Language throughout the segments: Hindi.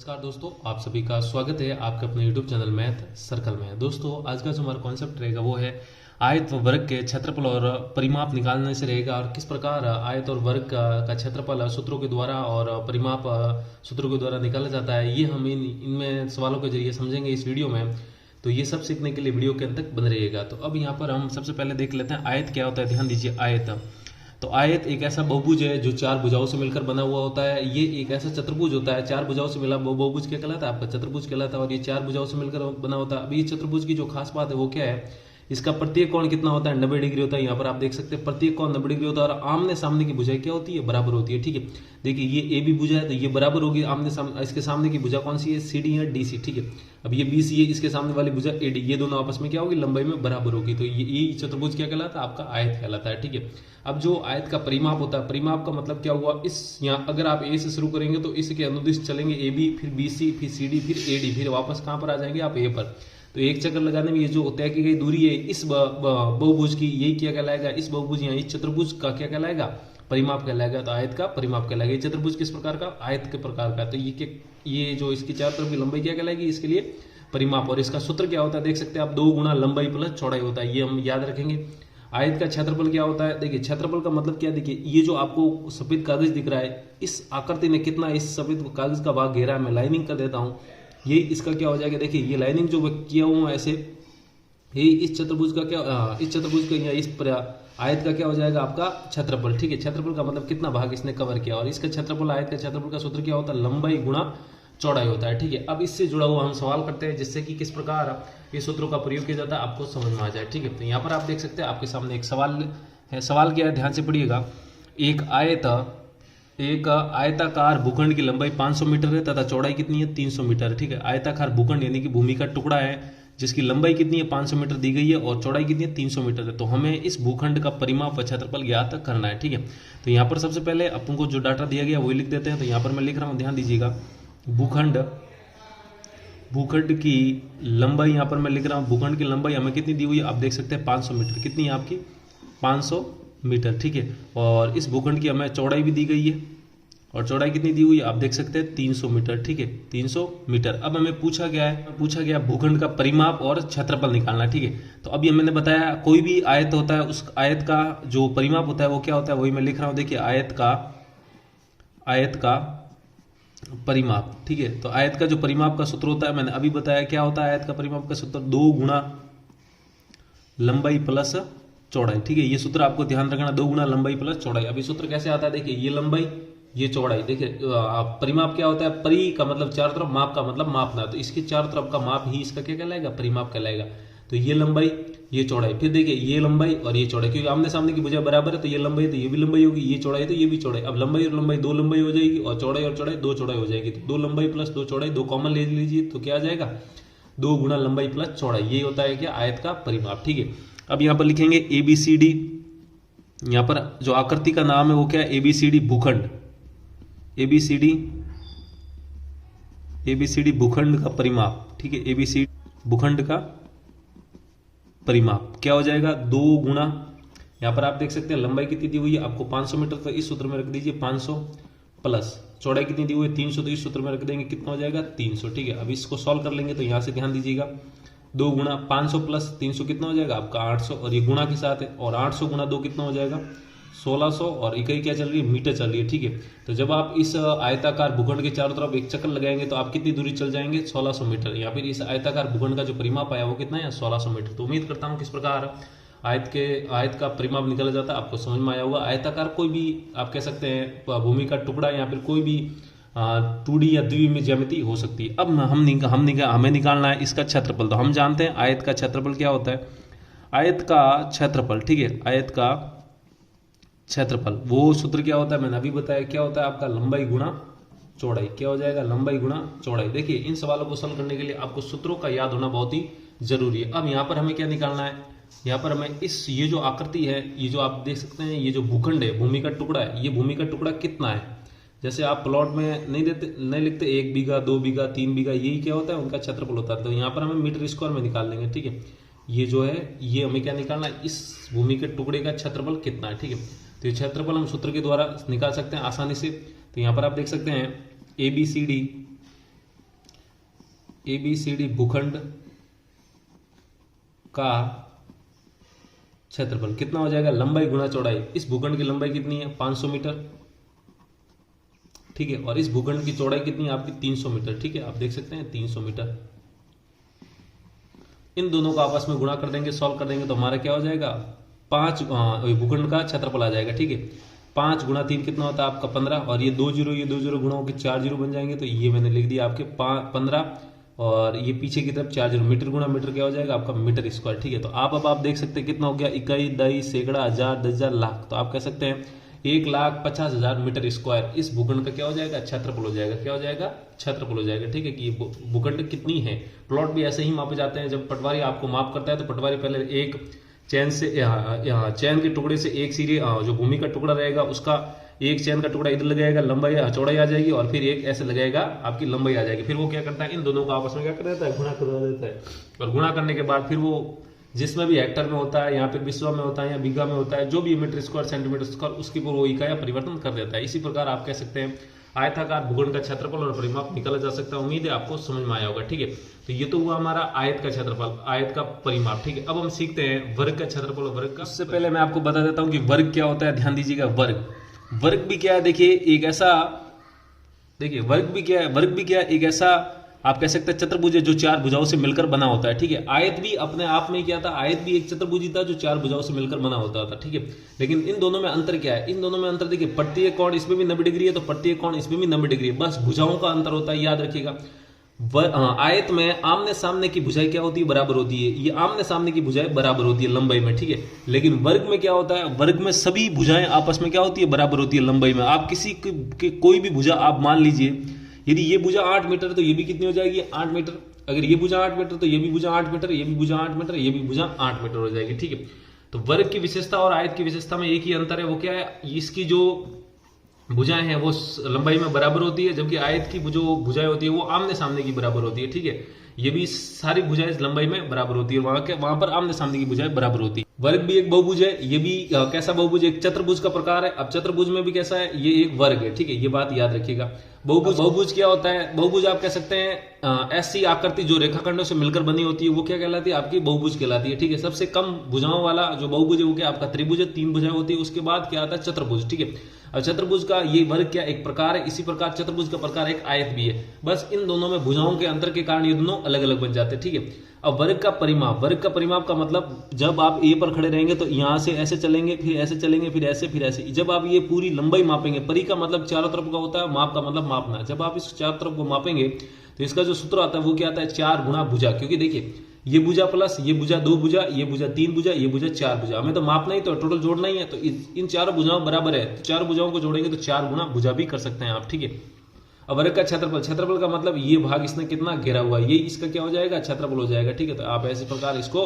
नमस्कार दोस्तों, आप सभी का स्वागत है आपके अपने YouTube चैनल मैथ सर्कल में। दोस्तों आज का जो हमारा कॉन्सेप्ट रहेगा वो है आयत व वर्ग के क्षेत्रफल और परिमाप निकालने से रहेगा, और किस प्रकार आयत और वर्ग का क्षेत्रफल सूत्रों के द्वारा और परिमाप सूत्रों के द्वारा निकाला जाता है। ये हम इनमें सवालों के जरिए समझेंगे इस वीडियो में। तो ये सब सीखने के लिए वीडियो के अंत तक बने रहिएगा। तो अब यहाँ पर हम सबसे पहले देख लेते हैं आयत क्या होता है। ध्यान दीजिए, आयत तो आयत एक ऐसा बहुभुज है जो चार भुजाओं से मिलकर बना हुआ होता है। ये एक ऐसा चतुर्भुज होता है, चार भुजाओं से मिला बहुभुज क्या कहलाता है, आपका चतुर्भुज कहलाता है। और ये चार भुजाओं से मिलकर बना होता है। अब ये चतुर्भुज की जो खास बात है वो क्या है, इसका प्रत्येक कोण कितना होता है, 90 डिग्री होता है। यहाँ पर आप देख सकते हैं प्रत्येक कोण 90 डिग्री होता है, और आमने सामने की भुजाएं क्या होती है, बराबर होती है। ठीक है, देखिए ये ए बी भुजा है तो ये बराबर होगी आमने सामने। इसके सामने की भुजा कौन सी है, सी डी या डी सी। ठीक है, अब ये बी सी है, इसके सामने वाली भुजा ए डी, ये दोनों आपस में क्या होगी, लंबाई में बराबर होगी। तो ये चतुर्भुज क्या कहलाता है, आपका आयत कहलाता है। ठीक है, अब जो आयत का परिमाप होता है, परिमाप का मतलब क्या हुआ, इस यहाँ अगर आप ए से शुरू करेंगे तो इसके अनुदिश चलेंगे ए बी, फिर बी सी, फिर सी डी, फिर ए डी, फिर वापस कहाँ पर आ जाएंगे आप, ए पर। तो एक चक्कर लगाने में ये जो तय की गई दूरी है इस बहुभुज की, यही क्या कहलाएगा, इस बहुभुज या इस चतुर्भुज का क्या कहलाएगा, परिमाप कहलाएगा। तो आयत का परिमाप कहलाएगा। ये चतुर्भुज किस प्रकार का, आयत के प्रकार का। तो ये जो इसकी चारों तरफ की लंबाई क्या कहलाएगी, इसके लिए परिमाप। और इसका सूत्र क्या होता है, देख सकते हैं आप, 2 गुना लंबाई प्लस चौड़ाई होता है। ये हम याद रखेंगे। आयत का क्षेत्रफल क्या होता है, देखिए क्षेत्रफल का मतलब क्या, देखिए ये जो आपको सफेद कागज दिख रहा है, इस आकृति में कितना इस सफेद कागज का भाग घेरा है, मैं लाइनिंग कर देता हूं। ये इसका क्या हो जाएगा, देखिए ये लाइनिंग जो किया हुआ ऐसे, ये इस चतुर्भुज का क्या, इस चतुर्भुज का या इस आयत का क्या हो जाएगा, आपका क्षेत्रफल। ठीक है, क्षेत्रफल का मतलब कितना भाग इसने कवर किया। और इसका क्षेत्रफल, आयत का क्षेत्रफल का सूत्र क्या होता है, लंबाई गुणा चौड़ाई होता है। ठीक है, अब इससे जुड़ा हुआ हम सवाल करते हैं जिससे कि किस प्रकार ये सूत्रों का प्रयोग किया जाता है आपको समझ में आ जाए। ठीक है, तो यहाँ पर आप देख सकते हैं आपके सामने एक सवाल है। सवाल क्या है, ध्यान से पढ़िएगा। एक आयताकार भूखंड की लंबाई 500 मीटर है तथा चौड़ाई कितनी है, 300 मीटर। ठीक है, आयताकार भूखंड यानी कि भूमि का टुकड़ा है जिसकी लंबाई कितनी है, 500 मीटर दी गई है और चौड़ाई कितनी है, 300 मीटर है। तो हमें इस भूखंड का परिमाप व क्षेत्रफल ज्ञात करना है। ठीक है, तो यहाँ पर सबसे पहले अपन को जो डाटा दिया गया वही लिख देते हैं। तो यहाँ पर मैं लिख रहा हूँ, ध्यान दीजिएगा, भूखंड की लंबाई, यहाँ पर मैं लिख रहा हूँ भूखंड की लंबाई हमें कितनी दी हुई है, आप देख सकते हैं 500 मीटर। कितनी है आपकी, 500 मीटर। ठीक है, और इस भूखंड की हमें चौड़ाई भी दी गई है, और चौड़ाई कितनी दी हुई है, आप देख सकते हैं 300 मीटर। ठीक है, 300 मीटर। अब हमें पूछा गया भूखंड का परिमाप और क्षेत्रफल निकालना। ठीक है, तो अभी मैंने बताया कोई भी आयत होता है उस आयत का जो परिमाप होता है वो क्या होता है, वही मैं लिख रहा हूँ। देखिए आयत का परिमाप। ठीक है, तो आयत का जो परिमाप का सूत्र होता है मैंने अभी बताया क्या होता है आयत का परिमाप का सूत्र, 2 गुना लंबाई प्लस चौड़ाई। ठीक है, ये सूत्र आपको ध्यान रखना, 2 गुना लंबाई प्लस चौड़ाई। अभी सूत्र कैसे आता है, देखिए ये लंबाई ये चौड़ाई। देखिए परिमाप क्या होता है, परि का मतलब चारों तरफ, माप का मतलब मापना। तो इसके चारों तरफ का माप ही इसका क्या कहलाएगा, परिमाप कहलाएगा। तो ये लंबाई ये चौड़ाई, फिर देखिए ये लंबाई और ये चौड़ाई, क्योंकि आमने सामने की भुजा बराबर है तो ये लंबाई तो ये भी लंबाई होगी, ये चौड़ाई तो ये भी चौड़ाई। अब लंबाई और लंबाई 2 लंबाई हो जाएगी, और चौड़ाई 2 चौड़ाई हो जाएगी। तो 2 लंबाई प्लस 2 चौड़ाई, 2 कॉमन ले लीजिए तो क्या आ जाएगा, 2 गुना लंबाई प्लस चौड़ाई। ये होता है क्या, आयत का परिमाप। ठीक है, अब यहाँ पर लिखेंगे ABCD। यहाँ पर जो आकृति का नाम है वो क्या है, ABCD भूखंड। ABCD भूखंड का परिमाप। ठीक है, ABCD भूखंड का परिमाप क्या हो जाएगा, 2 गुना, यहाँ पर आप देख सकते हैं लंबाई कितनी दी हुई है आपको 500 मीटर, तो इस सूत्र में रख दीजिए 500 प्लस चौड़ाई कितनी दी हुई है 300, तो इस सूत्र में रख देंगे कितना हो जाएगा 300। ठीक है, अब इसको सॉल्व कर लेंगे तो यहाँ से ध्यान दीजिएगा, 2 गुना 500 प्लस 300 कितना हो जाएगा आपका 800, और ये गुणा के साथ है, और 800 गुना 2 कितना हो जाएगा 1600, और इकाई क्या चल रही है, मीटर चल रही है। ठीक है, तो जब आप इस आयताकार भूखंड के चारों तरफ एक चक्कर लगाएंगे तो आप कितनी दूरी चल जाएंगे, 1600 मीटर। या फिर इस आयताकार भूखंड का जो परिमाप आया वो कितना है, 1600 मीटर। तो उम्मीद करता हूँ किस प्रकार आयत का परिमाप निकाला जाता है आपको समझ में आया होगा। आयताकार कोई भी आप कह सकते हैं भूमि का टुकड़ा, या फिर कोई भी 2D या द्विविमीय ज्यामिति हो सकती है। अब हमें निकालना है इसका क्षेत्रफल। तो हम जानते हैं आयत का क्षेत्रफल क्या होता है, आयत का क्षेत्रफल। ठीक है, आयत का क्षेत्रफल वो सूत्र क्या होता है मैंने अभी बताया, क्या होता है आपका लंबाई गुणा चौड़ाई। क्या हो जाएगा, लंबाई गुणा चौड़ाई। देखिए इन सवालों को सॉल्व करने के लिए आपको सूत्रों का याद होना बहुत ही जरूरी है। अब यहाँ पर हमें क्या निकालना है, यहाँ पर हमें ये जो आकृति है, ये जो आप देख सकते हैं, ये जो भूखंड है, भूमि का टुकड़ा है, ये भूमि का टुकड़ा कितना है। जैसे आप प्लॉट में नहीं लिखते 1 बीघा 2 बीघा 3 बीघा, यही क्या होता है उनका क्षेत्रफल होता है। तो यहाँ पर हमें मीटर स्क्वायर में निकाल लेंगे। ठीक है, ये जो है ये हमें क्या निकालना है, इस भूमि के टुकड़े का क्षेत्रफल कितना है। ठीक है, तो ये क्षेत्रफल हम सूत्र के द्वारा निकाल सकते हैं आसानी से। तो यहाँ पर आप देख सकते हैं ABCD ABCD भूखंड का क्षेत्रफल कितना हो जाएगा, लंबाई गुणा चौड़ाई। इस भूखंड की लंबाई कितनी है, 500 मीटर, ठीक है, और इस भूखंड की चौड़ाई कितनी है आपकी, 300 मीटर, ठीक है, आप देख सकते हैं 300 मीटर। इन दोनों को आपस में गुणा कर देंगे, सॉल्व कर देंगे तो हमारा क्या हो जाएगा, 5 भूखंड का क्षेत्रफल आ जाएगा, ठीक है। 5 गुणा 3 कितना होता है आपका 15, और ये 2 जीरो गुणा होकर 4 जीरो बन जाएंगे, तो ये मैंने लिख दिया आपके 15, और ये पीछे की तरफ 4 जीरो, मीटर गुणा मीटर क्या हो जाएगा आपका मीटर स्क्वायर, ठीक है। तो आप देख सकते हैं कितना हो गया, इकाई, दई, सैकड़ा, हजार, 10,000, लाख। तो आप कह सकते हैं 1,50,000 मीटर स्क्वायर इस भूखंड का क्या हो जाएगा, क्षेत्रफल हो जाएगा, क्या हो जाएगा, क्षेत्रफल हो जाएगा, ठीक है। कि ये भूखंड कितनी है। प्लॉट भी ऐसे ही मापे जाते हैं। जब पटवारी आपको माप करता है तो पटवारी पहले एक चैन से यहाँ चैन के टुकड़े से एक सीढ़ी जो भूमि का टुकड़ा रहेगा उसका एक चैन का टुकड़ा इधर लगाएगा, लंबाई चौड़ाई आ जाएगी, और फिर एक ऐसे लगाएगा, आपकी लंबाई आ जाएगी। फिर वो क्या करता है, इन दोनों को आपस में क्या कर देता है, गुणा करवा देता है, और गुणा करने के बाद फिर वो जिसमें भी हेक्टर में होता है, यहाँ पे विश्व में होता है या बीघा में होता है, जो भी मीटर स्क्वायर, सेंटीमीटर स्क्वायर, उसकी वो इकाई परिवर्तन कर देता है। इसी प्रकार आप कह सकते हैं आयताकार भूखंड का क्षेत्रफल और परिमाप निकाला जा सकता है। उम्मीद है आपको समझ में आया होगा, ठीक है। तो ये तो हुआ हमारा आयत का क्षेत्रफल, आयत का परिमाप, ठीक है। अब हम सीखते हैं वर्ग का क्षेत्रफल और वर्ग का। उससे पहले मैं आपको बता देता हूं कि वर्ग क्या होता है। ध्यान दीजिएगा, वर्ग भी क्या है, देखिए एक ऐसा, देखिए वर्ग भी क्या है, वर्ग भी क्या है, एक ऐसा आप कह सकते हैं चतुर्भुज है जो 4 भुजाओं से मिलकर बना होता है, ठीक है। आयत भी अपने आप में क्या था, आयत भी एक चतुर्भुज था जो 4 भुजाओं से मिलकर बना होता था, ठीक है। लेकिन इन दोनों में अंतर क्या है, इन दोनों में अंतर देखिए, प्रत्येक कोण इसमें भी 90 डिग्री है तो प्रत्येक कोण इसमें भी 90 डिग्री है, बस भुजाओं का अंतर होता है, याद रखिएगा। आयत में आमने सामने की भुजाएं क्या होती है, बराबर होती है। ये आमने सामने की भुजाएं बराबर होती है लंबाई में, ठीक है। लेकिन वर्ग में क्या होता है, वर्ग में सभी भुजाएं आपस में क्या होती है, बराबर होती है लंबाई में। आप किसी की कोई भी भुजा आप मान लीजिए, यदि ये भुजा 8 मीटर तो ये भी कितनी हो जाएगी, 8 मीटर। अगर ये भुजा 8 मीटर तो ये भी भुजा 8 मीटर, ये भी भुजा 8 मीटर, ये भी भुजा 8 मीटर हो जाएगी, ठीक है। तो वर्ग की विशेषता और आयत की विशेषता में एक ही अंतर है, वो क्या है, इसकी जो भुजाएं हैं वो लंबाई में बराबर होती है, जबकि आयत की जो भुजाएं होती है वो आमने सामने की बराबर होती है, ठीक है। ये भी सारी भुजाएं लंबाई में बराबर होती है, वहां पर आमने सामने की भुजाएं बराबर होती है। वर्ग भी एक बहुभुज है, ये भी कैसा बहुभुज, एक चतुर्भुज का प्रकार है। अब चतुर्भुज में भी कैसा है, ये एक वर्ग है, ठीक है, ये बात याद रखिएगा। बहुभुज क्या होता है, बहुभुज आप कह सकते हैं ऐसी आकृति जो रेखाखंडों से मिलकर बनी होती है वो क्या कहलाती है, आपकी बहुभुज कहलाती है, ठीक है। सबसे कम भुजाओं वाला जो बहुभुज है वो क्या आपका त्रिभुज है, 3 भुजाएं होती है। उसके बाद क्या आता है, चतुर्भुज, ठीक है। अब चतुर्भुज का ये वर्ग क्या एक प्रकार है, इसी प्रकार चतुर्भुज का प्रकार एक आयत भी है। बस इन दोनों में भुजाओं के अंतर के कारण ये दोनों अलग अलग बन जाते हैं, ठीक है। अब वर्ग का परिमाप, वर्ग का परिमाप का मतलब जब आप ए पर खड़े रहेंगे तो यहां से ऐसे चलेंगे, फिर ऐसे चलेंगे, फिर ऐसे, फिर ऐसे। जब आप ये पूरी लंबाई मापेंगे, परि का मतलब चारों तरफ का होता है, माप का मतलब मापना। जब आप इस चारों तरफ को मापेंगे तो इसका जो सूत्र आता है वो क्या आता है, 4 गुणा भुजा। क्योंकि देखिए ये भुजा प्लस ये भुजा 2 भुजा, ये भुजा 3 भुजा, ये भुजा 4 भुजा, हमें तो मापना ही तो टोटल जोड़ना ही है। तो इन चारों भुजाओं बराबर है, तो 4 भुजाओं को जोड़ेंगे तो 4 गुणा भुजा भी कर सकते हैं आप, ठीक है। अब वर्ग का क्षेत्रफल, क्षेत्रफल का मतलब ये भाग इसने कितना घेरा हुआ है, ये इसका क्या हो जाएगा, क्षेत्रफल हो जाएगा, ठीक है। तो आप ऐसे प्रकार इसको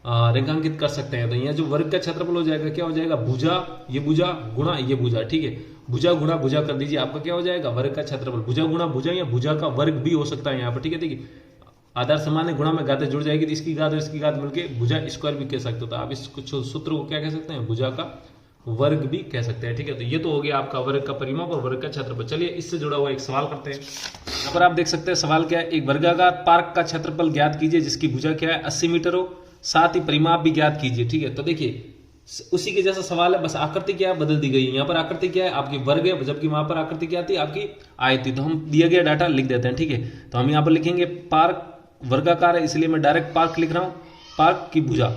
रेखांकित कर सकते हैं। तो यहाँ जो वर्ग का क्षेत्रफल हो जाएगा क्या हो जाएगा, भुजा गुणा ये भुजा, ठीक है। भुजा गुणा भुजा कर दीजिए, आपका क्या हो जाएगा, वर्ग का क्षेत्रफल। भुजा गुणा भुजा या भुजा का वर्ग भी हो सकता है यहाँ पर, ठीक है। देखिए आधार समान है, गुणा में घातें जुड़ जाएगी तो इसकी घात और इसकी घात मिलकर भुजा स्क्वायर भी कह सकते हो। तो आप इस सूत्र को क्या कह सकते हैं, भुजा का वर्ग भी कह सकते हैं, ठीक है। तो ये तो हो गया आपका वर्ग का परिमाप और वर्ग का क्षेत्रफल। चलिए इससे जुड़ा हुआ एक सवाल करते हैं। यहाँ पर आप देख सकते हैं सवाल क्या है, एक वर्गाकार पार्क का क्षेत्रफल ज्ञात कीजिए जिसकी भुजा क्या है 80 मीटर हो, साथ ही परिमाप भी ज्ञात कीजिए, ठीक है। तो देखिए उसी के जैसा सवाल है, बस आकृति क्या है बदल दी गई है। यहाँ पर आकृति क्या है आपकी वर्ग है, जबकि वहां पर आकृति क्या थी आपकी आयत थी। तो हम दिया गया डाटा लिख देते हैं, ठीक है। तो हम यहाँ पर लिखेंगे पार्क वर्गाकार है, इसलिए मैं डायरेक्ट पार्क लिख रहा हूं। पार्क की भुजा,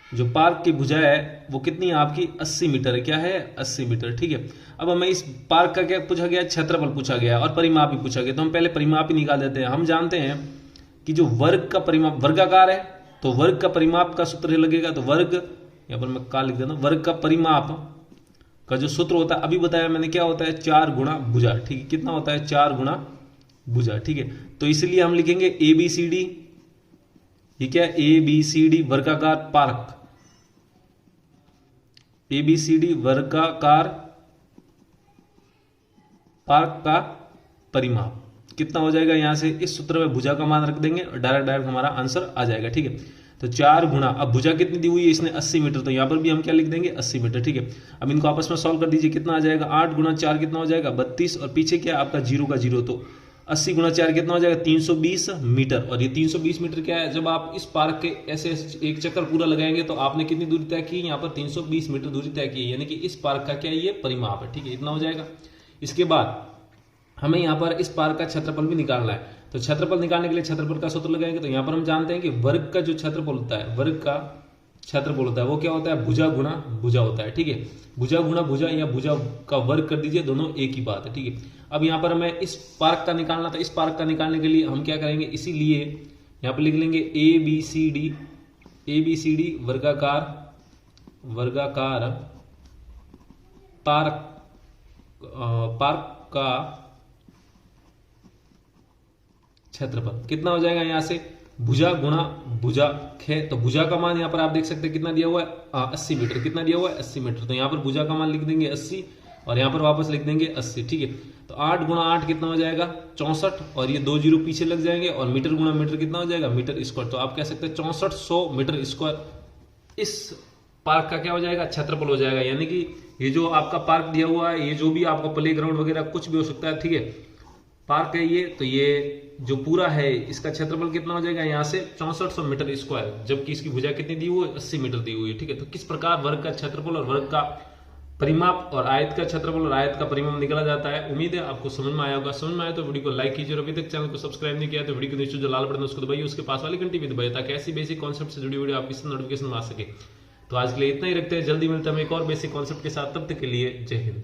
जो पार्क की भुजा है वो कितनी है आपकी 80 मीटर है, क्या है 80 मीटर, ठीक है। अब हमें इस पार्क का क्या पूछा गया, क्षेत्रफल पूछा गया और परिमाप भी पूछा गया। तो हम पहले परिमाप ही निकाल देते हैं। हम जानते हैं कि जो वर्ग का परिमाप वर्गाकार है तो वर्ग का परिमाप का सूत्र लगेगा। तो वर्ग, यहां पर मैं का लिख देता हूं, वर्ग का परिमाप का जो सूत्र होता है अभी बताया मैंने क्या होता है 4 गुणा भुजा, ठीक है। कितना होता है 4 गुणा भुजा, ठीक है। तो इसलिए हम लिखेंगे ABCD, ये क्या है ABCD वर्गाकार पार्क, ABCD वर्गाकार पार्क का परिमाप कितना हो जाएगा, यहां से इस सूत्र में भुजा का मान रख देंगे और डायरेक्ट हमारा आंसर आ जाएगा, ठीक है। तो 4 गुणा, अब भुजा कितनी दी हुई है इसने 80 मीटर, तो यहां पर भी हम क्या लिख देंगे 80 मीटर, ठीक है। अब इनको आपस में सॉल्व कर दीजिए, कितना आ जाएगा 8 गुणा 4 कितना हो जाएगा 32, और पीछे क्या आपका 0 का 0, तो 80 गुणा 4 कितना हो जाएगा 320 मीटर। और ये 320 मीटर क्या है, जब आप इस पार्क के ऐसे एक चक्कर पूरा लगाएंगे तो आपने कितनी दूरी तय की, यहाँ पर 320 मीटर दूरी तय की है, यानी कि इस पार्क का क्या है, ये परिमाप है। ठीक है, इतना हो जाएगा। इसके बाद हमें यहाँ पर इस पार्क का क्षेत्रफल भी निकालना है। तो क्षेत्रफल निकालने के लिए क्षेत्रफल का सूत्र लगाएंगे। तो यहाँ पर हम जानते हैं कि वर्ग का जो क्षेत्रफल होता है, वर्ग का क्षेत्रफल होता है वो क्या होता है, भुजा गुणा भुजा होता है। ठीक है, भुजा गुणा भुजा या भुजा का वर्ग कर दीजिए, दोनों एक ही बात है। ठीक है, अब यहाँ पर हमें इस पार्क का निकालना, तो इस पार्क का निकालने के लिए हम क्या करेंगे, इसीलिए यहाँ पर लिख लेंगे ए बी सी डी वर्गाकार पार्क पार्क का क्षेत्रफल कितना हो जाएगा, यहां से भुजा गुणा भुजा है। तो भुजा का मान यहां पर आप देख सकते हैं कितना दिया हुआ है, 80 मीटर। कितना दिया हुआ है, 80 मीटर। तो यहां पर भुजा का मान लिख देंगे 80 और यहां पर वापस लिख देंगे 80। ठीक है, तो 8 गुणा 8 कितना हो जाएगा 64, और ये 2 जीरो पीछे लग जाएंगे, और मीटर गुणा मीटर कितना हो जाएगा, मीटर स्क्वायर। तो आप कह सकते हैं 6400 मीटर स्क्वायर इस पार्क का क्या हो जाएगा, क्षेत्रफल हो जाएगा। यानी कि ये जो आपका पार्क दिया हुआ है, ये जो भी आपका प्ले ग्राउंड वगैरह कुछ भी हो सकता है। ठीक है, पार्क है ये, तो ये जो पूरा है इसका क्षेत्रफल कितना हो जाएगा, यहाँ से 6400 मीटर स्क्वायर, जबकि इसकी भुजा कितनी दी हुई है, 80 मीटर दी हुई है। ठीक है, तो किस प्रकार वर्ग का क्षेत्रफल और वर्ग का परिमाप और आयत का क्षेत्रफल और आयत का परिमाप निकाला जाता है। उम्मीद है आपको समझ में आया होगा। समझ में आया तो वीडियो को लाइक कीजिए, और अभी तक चैनल को सब्सक्राइब नहीं किया तो वीडियो के नीचे जो लाल बटन है उसको दबाइए, उसके पास वाली घंटी भी दबाइए, ताकि ऐसी बेसिक कॉन्सेप्ट से जुड़ी वीडियो आपकी नोटिफिकेशन में आ सके। तो आज के लिए इतना ही रखते हैं, जल्दी मिलते हैं हम एक और बेसिक कॉन्सेप्ट के साथ। तब तक के लिए जय हिंद।